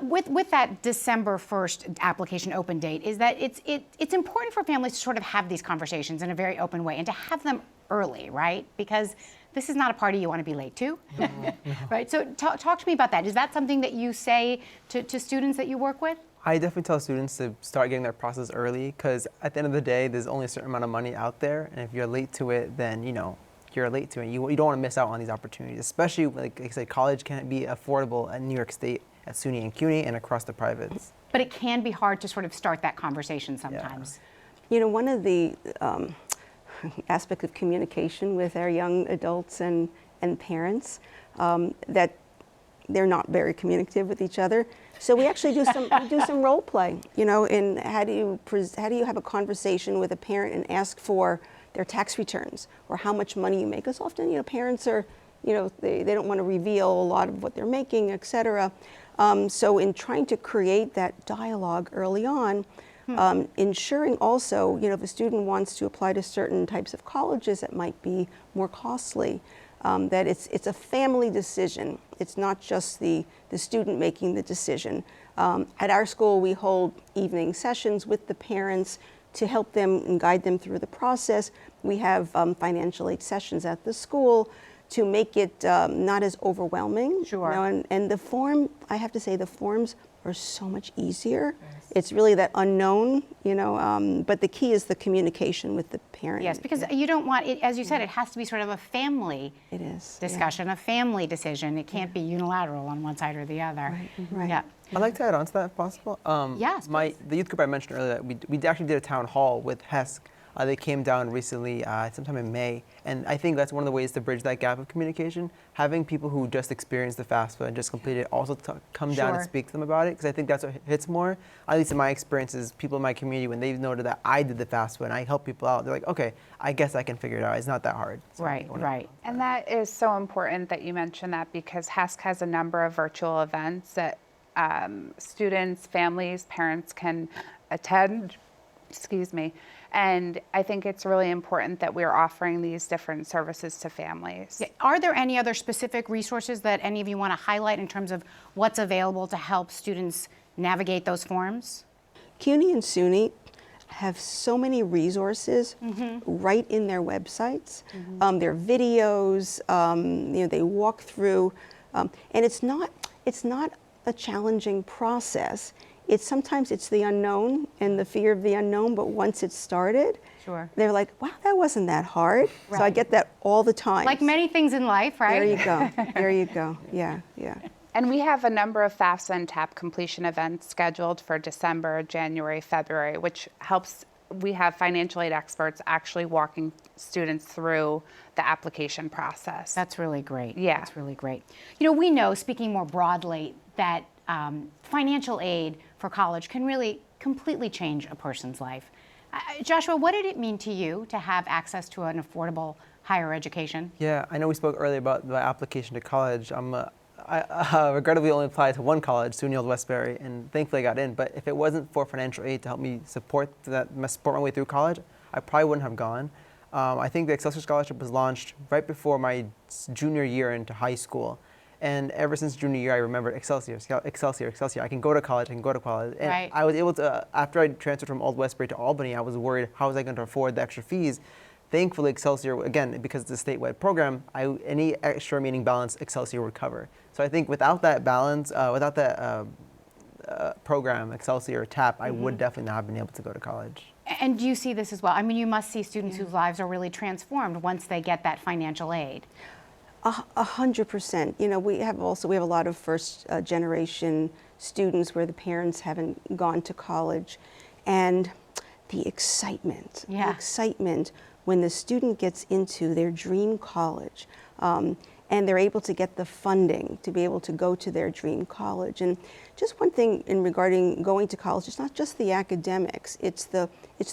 With that December 1st application open date, is that it's important for families to sort of have these conversations in a very open way and to have them early, right? Because this is not a party you want to be late to, right? So talk to me about that. Is that something that you say to students that you work with? I definitely tell students to start getting their process early, because at the end of the day, there's only a certain amount of money out there, and if you're late to it, then you're late to it. You don't want to miss out on these opportunities, especially like I said, college can't be affordable at New York State, at SUNY and CUNY, and across the privates. But it can be hard to sort of start that conversation sometimes. Yeah. One of the aspects of communication with our young adults and parents that they're not very communicative with each other. So we actually do some role play, in how do you have a conversation with a parent and ask for their tax returns or how much money you make. Because often, parents are, they don't want to reveal a lot of what they're making, et cetera. So in trying to create that dialogue early on, ensuring also, if a student wants to apply to certain types of colleges that might be more costly, that it's a family decision. It's not just the student making the decision. At our school, we hold evening sessions with the parents to help them and guide them through the process. We have financial aid sessions at the school to make it not as overwhelming. Sure. And the form, I have to say, the forms are so much easier. Yes. It's really that unknown, but the key is the communication with the parent. Yes, because you don't want it, as you said, it has to be sort of a family discussion, a family decision. It can't be unilateral on one side or the other. Right. Yeah. I'd like to add on to that if possible. Yes, the youth group I mentioned earlier, we actually did a town hall with HESC. They came down recently, sometime in May, and I think that's one of the ways to bridge that gap of communication. Having people who just experienced the FAFSA and just completed it also come down and speak to them about it, because I think that's what hits more. At least in my experiences, people in my community, when they've noted that I did the FAFSA and I help people out, they're like, okay, I guess I can figure it out. It's not that hard. So right. And that is so important that you mention that, because HESC has a number of virtual events that students, families, parents can attend. And I think it's really important that we're offering these different services to families. Are there any other specific resources that any of you want to highlight in terms of what's available to help students navigate those forms? CUNY and SUNY have so many resources right in their websites. Their videos, they walk through, and it's not a challenging process. Sometimes it's the unknown and the fear of the unknown, but once it's started, they're like, wow, that wasn't that hard. So I get that all the time. Like many things in life, right? There you go. There you go. Yeah. And we have a number of FAFSA and TAP completion events scheduled for December, January, February, which helps we have financial aid experts actually walking students through the application process. That's really great. Yeah. That's really great. You know, we know, speaking more broadly, that financial aid for college can really completely change a person's life. Joshua, what did it mean to you to have access to an affordable higher education? Yeah, I know we spoke earlier about the application to college. I regrettably only applied to one college, SUNY Old Westbury, and thankfully I got in. But if it wasn't for financial aid to help me support my way through college, I probably wouldn't have gone. I think the Excelsior Scholarship was launched right before my junior year into high school. And ever since junior year, I remember Excelsior, Excelsior, Excelsior. I can go to college, I can go to college. And right. I was able to, after I transferred from Old Westbury to Albany, I was worried, how was I going to afford the extra fees? Thankfully, Excelsior, again, because it's a statewide program, any extra remaining balance, Excelsior would cover. So I think without that balance, without that program, Excelsior, TAP, I would definitely not have been able to go to college. And do you see this as well? I mean, you must see students whose lives are really transformed once they get that financial aid. 100%. You know, we have a lot of first generation students where the parents haven't gone to college, and the excitement, when the student gets into their dream college, and they're able to get the funding to be able to go to their dream college. And just one thing in regarding going to college, it's not just the academics, it's the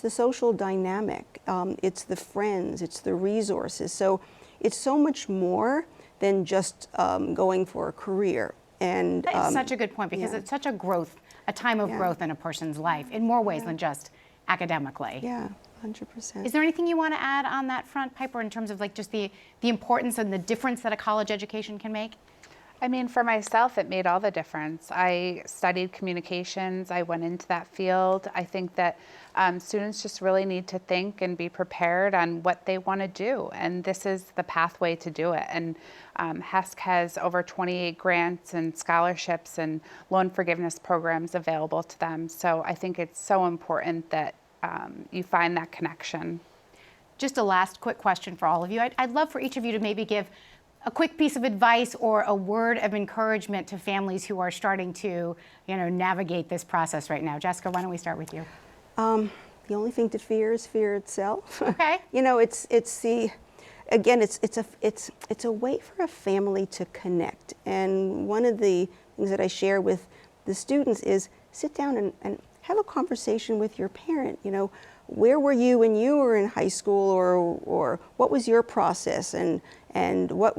social dynamic, it's the friends, it's the resources. So it's so much more than just going for a career. And it's such a good point, because it's such a time of growth in a person's life in more ways than just academically. Yeah, 100%. Is there anything you want to add on that front, Piper, in terms of like just the importance and the difference that a college education can make? I mean, for myself, it made all the difference. I studied communications. I went into that field. I think that students just really need to think and be prepared on what they want to do. And this is the pathway to do it. And HESC has over 28 grants and scholarships and loan forgiveness programs available to them. So I think it's so important that you find that connection. Just a last quick question for all of you. I'd love for each of you to maybe give a quick piece of advice or a word of encouragement to families who are starting to, navigate this process right now. Jessica, why don't we start with you? The only thing to fear is fear itself. Okay. It's a way for a family to connect. And one of the things that I share with the students is sit down and have a conversation with your parent. Where were you when you were in high school, or what was your process, and what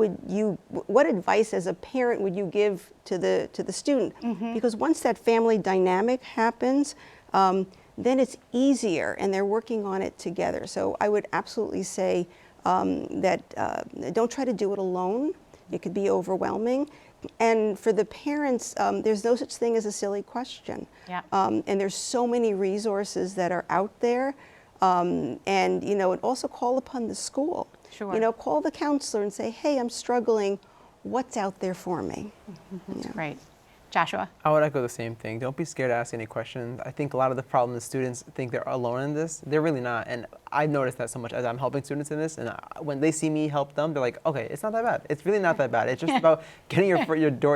advice as a parent would you give to the student? Because once that family dynamic happens, then it's easier, and they're working on it together. So I would absolutely say that don't try to do it alone. It could be overwhelming. And for the parents, there's no such thing as a silly question. Yeah. And there's so many resources that are out there. And also call upon the school. Sure. Call the counselor and say, hey, I'm struggling. What's out there for me? That's great. Joshua? I would echo the same thing. Don't be scared to ask any questions. I think a lot of the problem is students think they're alone in this. They're really not. And I've noticed that so much as I'm helping students in this. And when they see me help them, they're like, okay, it's not that bad. It's really not that bad. It's just about getting your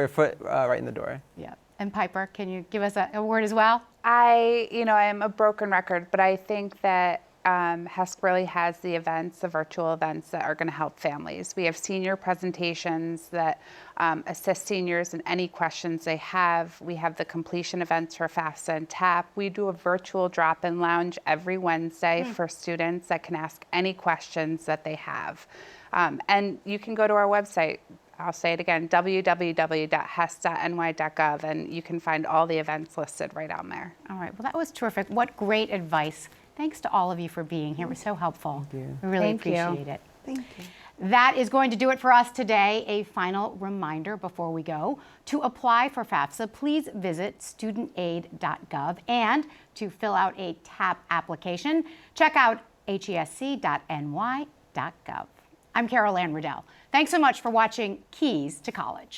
foot right in the door. Yeah. And Piper, can you give us a word as well? I am a broken record, but I think that HESC really has the virtual events that are going to help families. We have senior presentations that assist seniors in any questions they have. We have the completion events for FAFSA and TAP. We do a virtual drop-in lounge every Wednesday for students that can ask any questions that they have. And you can go to our website. I'll say it again, www.hesc.ny.gov, and you can find all the events listed right on there. All right. Well, that was terrific. What great advice. Thanks to all of you for being here. It was so helpful. Thank you. We really appreciate it. Thank you. That is going to do it for us today. A final reminder before we go. To apply for FAFSA, please visit studentaid.gov, and to fill out a TAP application, check out hesc.ny.gov. I'm Anne Riddell. Thanks so much for watching Keys to College.